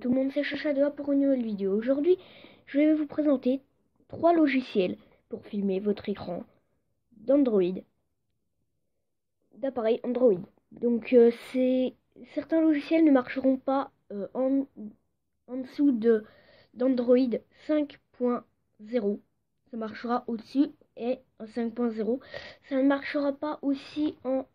tout le monde, c'est Chacha2A pour une nouvelle vidéo. Aujourd'hui, je vais vous présenter 3 logiciels pour filmer votre écran d'appareil Android. Donc, certains logiciels ne marcheront pas en dessous d'Android 5.0. Ça marchera au-dessus et en 5.0. Ça ne marchera pas aussi en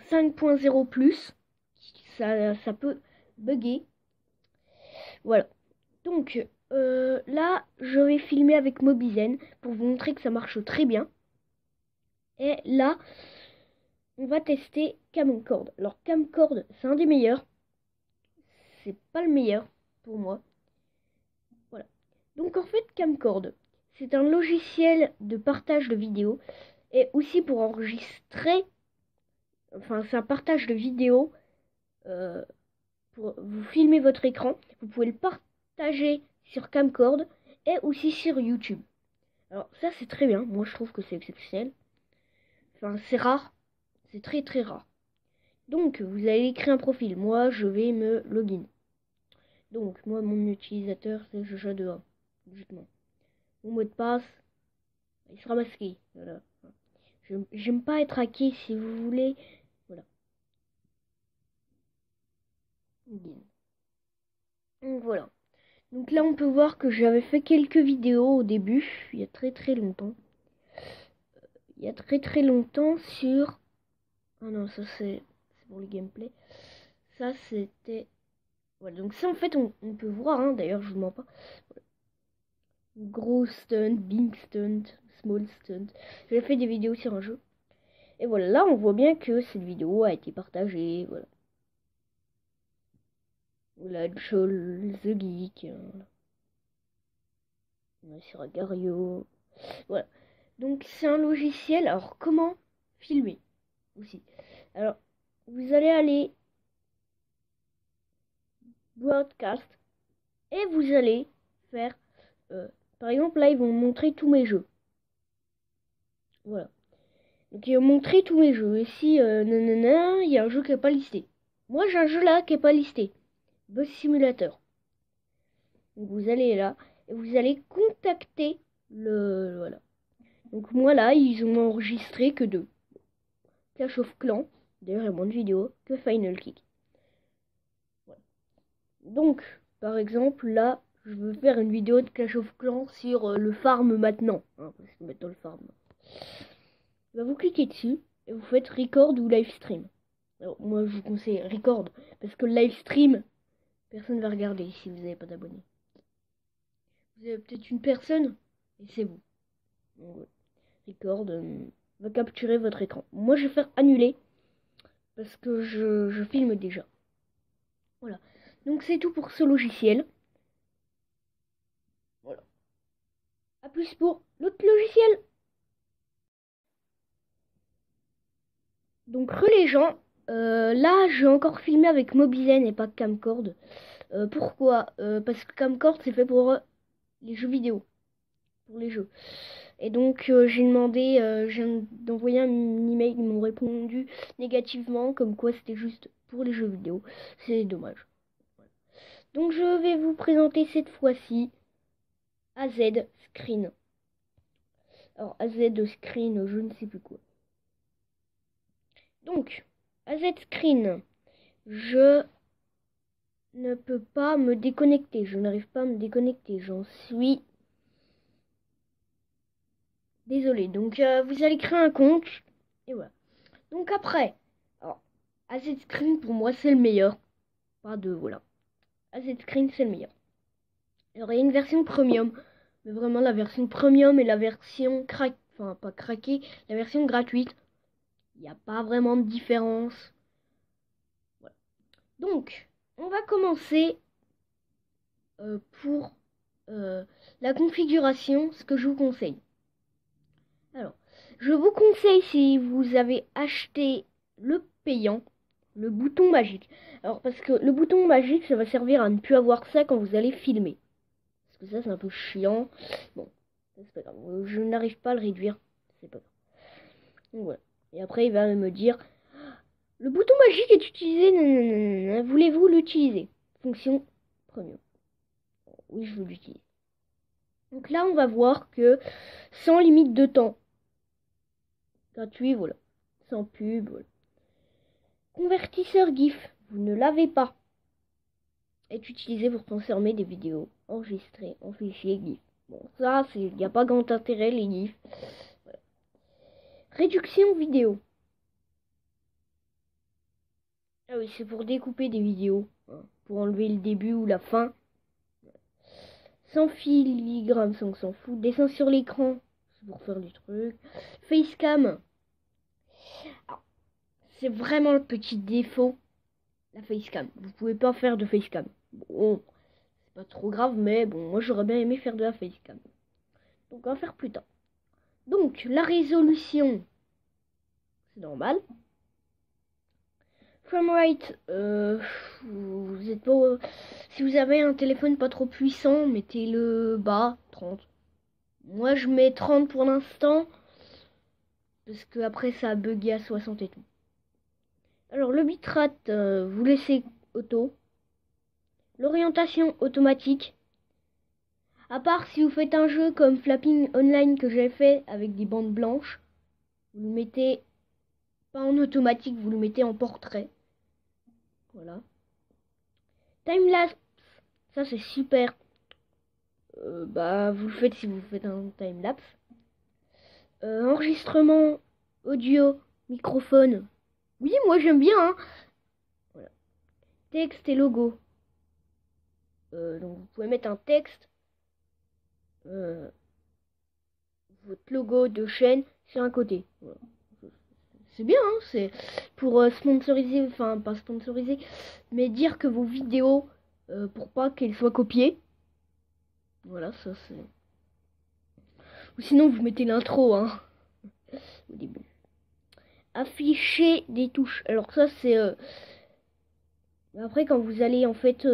5.0 plus, ça peut bugger. Voilà. Donc là, je vais filmer avec Mobizen pour vous montrer que ça marche très bien. Et là, on va tester Camcord. Alors Camcord, c'est un des meilleurs. C'est pas le meilleur pour moi. Voilà. Donc en fait, Camcord, c'est un logiciel de partage de vidéos et aussi pour enregistrer. Enfin, c'est un partage de vidéos. Pour vous filmer votre écran, vous pouvez le partager sur Camcord et aussi sur YouTube. Alors ça c'est très bien, moi je trouve que c'est exceptionnel. Enfin c'est rare, c'est très très rare. Donc vous allez créer un profil, moi je vais me login. Donc moi mon utilisateur c'est Chacha2A, justement. Mon mot de passe, il sera masqué. Voilà. J'aime pas être hacké si vous voulez. Voilà. Login. Donc voilà. Donc là, on peut voir que j'avais fait quelques vidéos au début, il y a très très longtemps. Il y a très très longtemps sur... Ah non, ça c'est pour le gameplay. Ça c'était... Voilà, donc ça en fait, on peut voir, hein, d'ailleurs, je vous mens pas. Voilà. Gros stunt, big stunt, small stunt. J'ai fait des vidéos sur un jeu. Et voilà, là, on voit bien que cette vidéo a été partagée, voilà. Voilà, Joel the Geek. On est sur Agario. Voilà. Donc c'est un logiciel. Alors comment filmer aussi? Alors vous allez aller broadcast et vous allez faire par exemple là ils vont montrer tous mes jeux. Voilà. Donc ils vont montrer tous mes jeux. Et si nanana, il y a un jeu qui n'est pas listé. Moi j'ai un jeu là qui n'est pas listé. Bus Simulator. Donc vous allez là et vous allez contacter le voilà. Donc moi là ils ont enregistré que 2. Clash of Clans. D'ailleurs, il y a moins de vidéos que Final Kick. Voilà. Donc, par exemple, là, je veux faire une vidéo de Clash of Clans sur le farm maintenant. Hein, parce que maintenant le farm. Bah, vous cliquez dessus et vous faites record ou live stream. Alors, moi, je vous conseille record parce que le live stream, personne ne va regarder si vous n'avez pas d'abonnés. Vous avez peut-être une personne et c'est vous. Donc, ouais. Record va capturer votre écran. Moi, je vais faire annuler parce que je filme déjà. Voilà. Donc c'est tout pour ce logiciel. Voilà. A plus pour l'autre logiciel. Donc les gens, là je vais encore filmer avec Mobizen et pas Camcord. Pourquoi parce que Camcord c'est fait pour les jeux vidéo. Pour les jeux. Et donc j'ai demandé, j'ai envoyé un email, ils m'ont répondu négativement, comme quoi c'était juste pour les jeux vidéo. C'est dommage. Voilà. Donc je vais vous présenter cette fois-ci AZ Screen. Alors AZ Screen, je ne sais plus quoi. Donc AZ Screen, je ne peux pas me déconnecter. Je n'arrive pas à me déconnecter. J'en suis désolé. Donc vous allez créer un compte et voilà. Donc après, alors AZ Screen pour moi c'est le meilleur. Pas de voilà. AZ Screen c'est le meilleur. Alors il y a une version premium, mais vraiment la version premium et la version enfin pas craquée, la version gratuite. Il n'y a pas vraiment de différence. Voilà. Donc, on va commencer pour la configuration, ce que je vous conseille. Alors, je vous conseille si vous avez acheté le payant, le bouton magique. Alors, parce que le bouton magique, ça va servir à ne plus avoir ça quand vous allez filmer. Parce que ça, c'est un peu chiant. Bon, c'est pas grave. Je n'arrive pas à le réduire. C'est pas grave. Donc voilà. Et après, il va me dire... Le bouton magique est utilisé. Voulez-vous l'utiliser? Fonction premium. Oui, je veux l'utiliser. Donc là, on va voir que sans limite de temps. Gratuit, voilà. Sans pub, voilà. Convertisseur GIF, vous ne l'avez pas. Est utilisé pour transformer des vidéos enregistrées en fichier GIF. Bon, ça, il n'y a pas grand intérêt, les GIF. Voilà. Réduction vidéo. Ah oui, c'est pour découper des vidéos. Hein, pour enlever le début ou la fin. Sans filigrane, on s'en fout. Dessin sur l'écran, c'est pour faire du truc. Facecam. C'est vraiment le petit défaut. La facecam. Vous pouvez pas faire de facecam. Bon, c'est pas trop grave, mais bon, moi j'aurais bien aimé faire de la facecam. Donc on va faire plus tard. Donc la résolution, c'est normal. Framerate, vous êtes pas. Si vous avez un téléphone pas trop puissant, mettez-le bas, 30. Moi je mets 30 pour l'instant. Parce que après ça a bugué à 60 et tout. Alors le bitrate, vous laissez auto. L'orientation automatique. À part si vous faites un jeu comme Flapping Online que j'ai fait avec des bandes blanches. Vous le mettez pas en automatique, vous le mettez en portrait. Voilà. Timelapse, ça c'est super. Bah vous le faites si vous faites un timelapse. Enregistrement audio, microphone. Oui, moi j'aime bien. Hein. Voilà. Texte et logo. Donc vous pouvez mettre un texte, votre logo de chaîne sur un côté. Voilà. C'est bien, hein, c'est pour sponsoriser, enfin pas sponsoriser, mais dire que vos vidéos, pour pas qu'elles soient copiées. Voilà, ça c'est. Ou sinon vous mettez l'intro, hein, au début. Afficher des touches. Alors ça c'est. Après quand vous allez en fait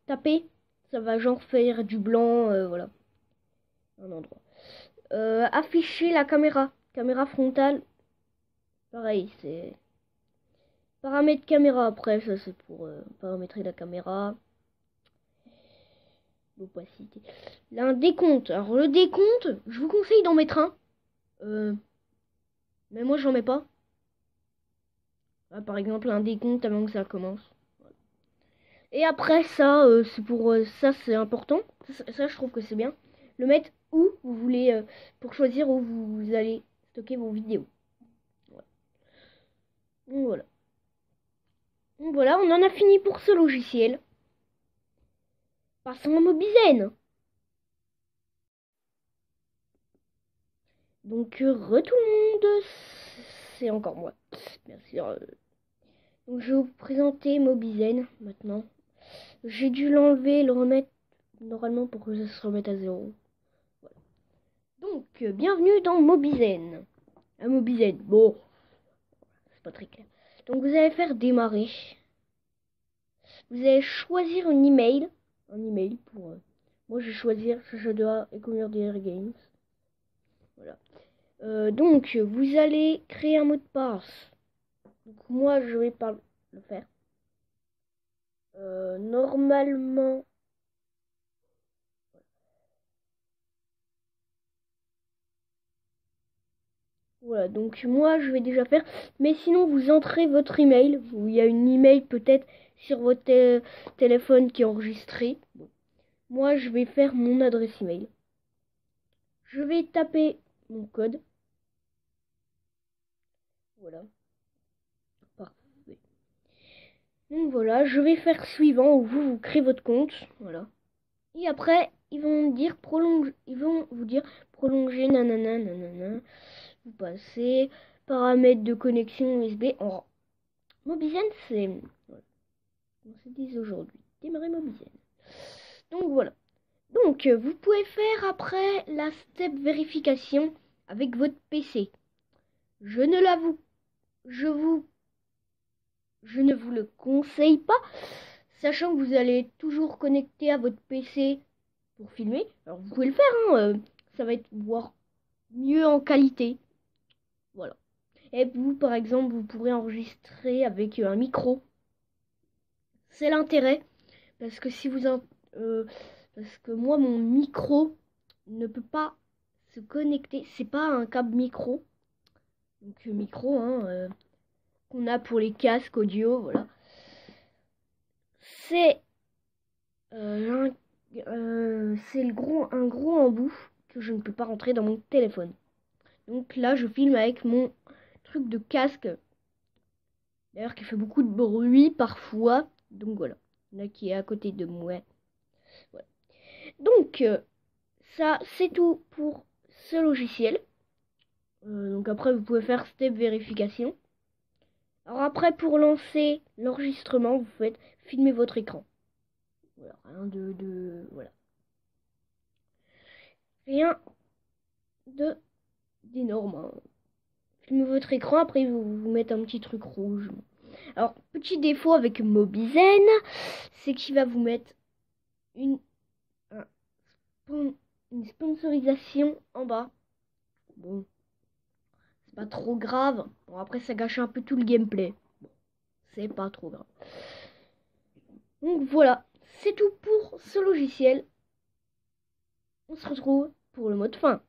taper, ça va genre faire du blanc, voilà, un endroit. Afficher la caméra frontale. Pareil, c'est paramètres caméra. Après, ça c'est pour paramétrer la caméra. L'opacité. Là, un décompte. Alors, le décompte, je vous conseille d'en mettre un. Mais moi, j'en mets pas. Là, par exemple, un décompte avant que ça commence. Voilà. Et après, ça, c'est pour ça, c'est important. Ça, je trouve que c'est bien. Le mettre où vous voulez pour choisir où vous allez stocker vos vidéos. Voilà. Donc voilà, on en a fini pour ce logiciel. Passons à Mobizen. Donc tout le monde, c'est encore moi, bien sûr. Donc je vais vous présenter Mobizen maintenant. J'ai dû l'enlever et le remettre normalement pour que ça se remette à 0. Voilà. Donc bienvenue dans Mobizen. À Mobizen, bon, c'est pas très clair. Donc vous allez faire démarrer. Vous allez choisir un email pour moi je vais choisir Chachadoa et Community Games. Voilà. Donc vous allez créer un mot de passe. Donc moi je vais pas le faire. Normalement voilà, donc moi je vais déjà faire, mais sinon vous entrez votre email, il y a une email peut-être sur votre téléphone qui est enregistré. Bon. Moi je vais faire mon adresse email. Je vais taper mon code. Voilà. Parfait. Donc voilà, je vais faire suivant où vous créez votre compte. Voilà. Et après, ils vont dire prolonge, ils vont vous dire prolonger nanana nanana. Vous passez paramètres de connexion USB en Mobizen, c'est voilà. On se dit aujourd'hui. Démarrer Mobizen. Donc voilà. Donc vous pouvez faire après la step vérification avec votre PC. Je ne l'avoue, je ne vous le conseille pas, sachant que vous allez toujours connecter à votre PC pour filmer. Alors vous pouvez le faire, hein, ça va être voire mieux en qualité. Voilà. Et vous, par exemple, vous pourrez enregistrer avec un micro. C'est l'intérêt, parce que si vous parce que moi mon micro ne peut pas se connecter, c'est pas un câble micro, donc micro qu'on a pour les casques audio, voilà. C'est c'est un gros embout que je ne peux pas rentrer dans mon téléphone. Donc là je filme avec mon truc de casque, d'ailleurs qui fait beaucoup de bruit parfois, donc voilà, là qui est à côté de moi. Voilà. Donc ça c'est tout pour ce logiciel. Donc après vous pouvez faire step vérification. Alors après pour lancer l'enregistrement vous faites filmer votre écran. Voilà, rien voilà. Rien d'énorme. Hein. Filmez votre écran, après vous mettez un petit truc rouge. Alors petit défaut avec Mobizen, c'est qu'il va vous mettre une sponsorisation en bas. Bon, c'est pas trop grave. Bon, après, ça gâche un peu tout le gameplay. Bon, c'est pas trop grave. Donc voilà, c'est tout pour ce logiciel. On se retrouve pour le mot de fin.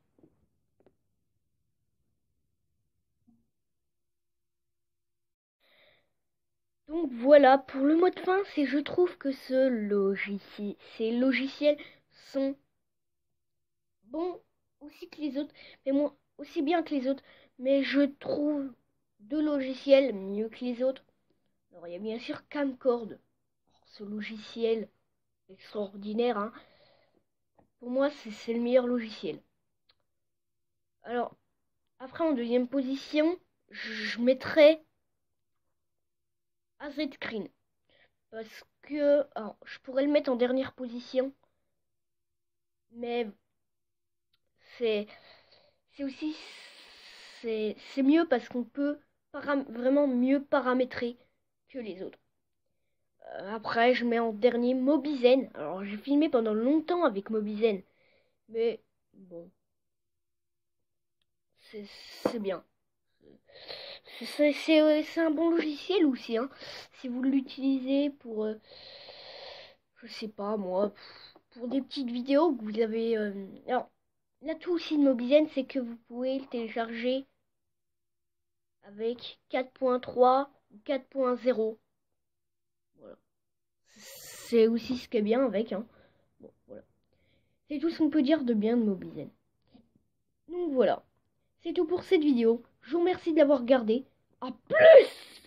Donc voilà, pour le mot de fin, c'est je trouve que ces logiciels sont bons aussi que les autres, mais moi aussi bien que les autres, mais je trouve deux logiciels mieux que les autres. Alors il y a bien sûr Camcord, ce logiciel extraordinaire, hein. Pour moi c'est le meilleur logiciel. Alors après en deuxième position, je mettrais AZscreen. Parce que alors, je pourrais le mettre en dernière position, mais c'est aussi c'est mieux parce qu'on peut vraiment mieux paramétrer que les autres. Après, je mets en dernier Mobizen. Alors, j'ai filmé pendant longtemps avec Mobizen, mais bon, c'est bien. C'est un bon logiciel aussi, hein. Si vous l'utilisez pour, je sais pas moi, pour des petites vidéos que vous avez. Alors, l'atout aussi de Mobizen, c'est que vous pouvez le télécharger avec 4.3 ou 4.0. Voilà. C'est aussi ce qui est bien avec, hein. Bon, voilà. C'est tout ce qu'on peut dire de bien de Mobizen. Donc voilà. C'est tout pour cette vidéo. Je vous remercie de l'avoir regardé. À plus!